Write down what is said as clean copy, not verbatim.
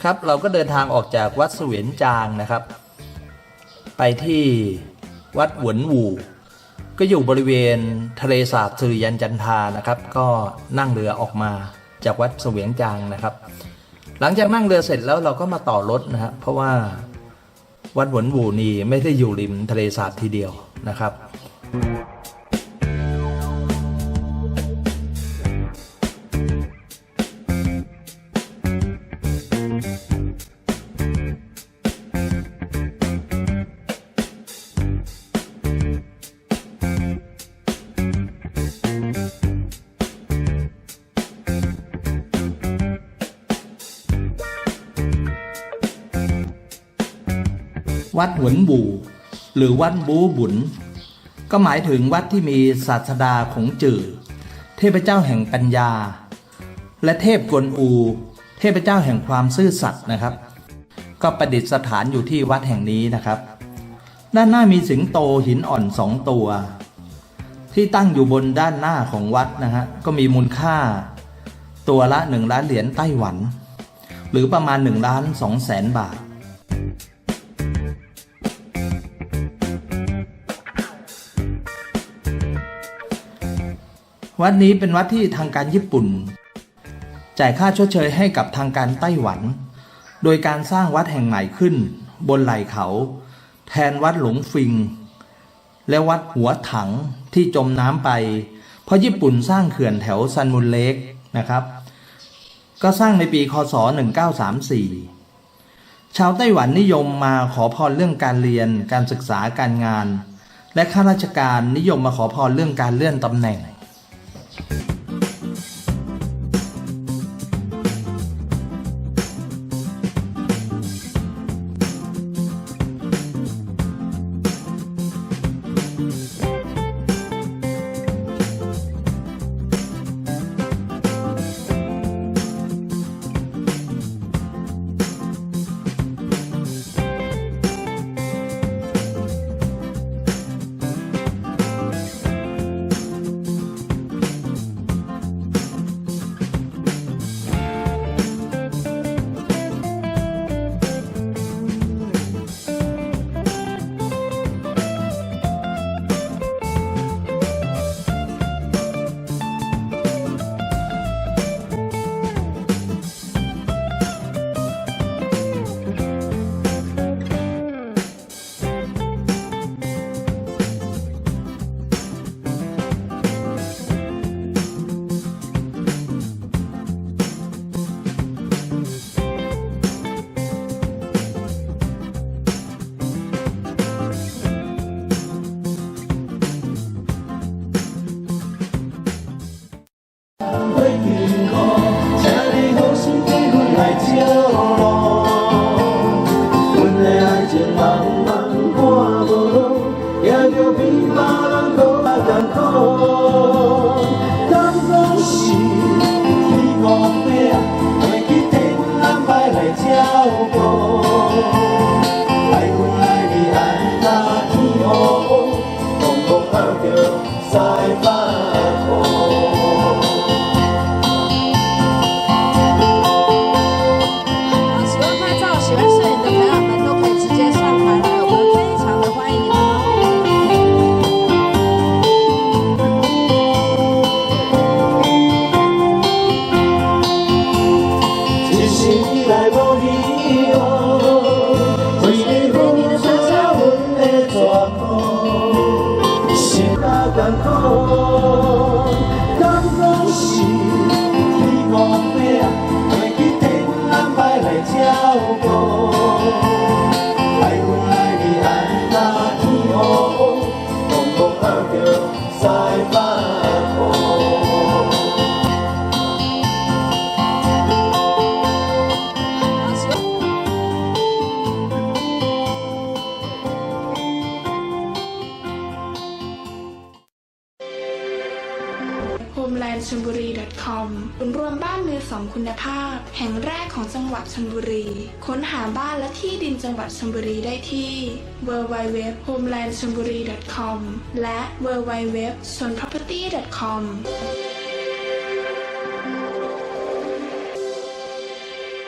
ครับเราก็เดินทางออกจากวัดเสวียนจางนะครับไปที่วัดหวนวูก็อยู่บริเวณทะเลสาบสุริยันจันทรานะครับก็นั่งเรือออกมาจากวัดเสวียนจางนะครับหลังจากนั่งเรือเสร็จแล้วเราก็มาต่อรถนะฮะเพราะว่าวัดหวนวูนี่ไม่ได้อยู่ริมทะเลสาบทีเดียวนะครับวัดหวนบูหรือวัดบูบุญก็หมายถึงวัดที่มีศาสดาขงจื่อเทพเจ้าแห่งปัญญาและเทพกวนอูเทพเจ้าแห่งความซื่อสัตย์นะครับก็ประดิษฐานอยู่ที่วัดแห่งนี้นะครับด้านหน้ามีสิงโตหินอ่อน2 ตัวที่ตั้งอยู่บนด้านหน้าของวัดนะฮะก็มีมูลค่าตัวละ1 ล้านเหรียญไต้หวันหรือประมาณ1,200,000 บาทวัดนี้เป็นวัดที่ทางการญี่ปุ่นจ่ายค่าชดเชยให้กับทางการไต้หวันโดยการสร้างวัดแห่งใหม่ขึ้นบนไหล่เขาแทนวัดหลงฟิงและวัดหัวถังที่จมน้ำไปเพราะญี่ปุ่นสร้างเขื่อนแถวซันมุนเล็กนะครับก็สร้างในปีคศ1934ชาวไต้หวันนิยมมาขอพรเรื่องการเรียนการศึกษาการงานและข้าราชการนิยมมาขอพรเรื่องการเลื่อนตำแหน่งชลบุรี .com ศูนย์รวมบ้านมือสองคุณภาพแห่งแรกของจังหวัดชลบุรีค้นหาบ้านและที่ดินจังหวัดชลบุรีได้ที่ www.homelandcholburi.com และ www.sonproperty.com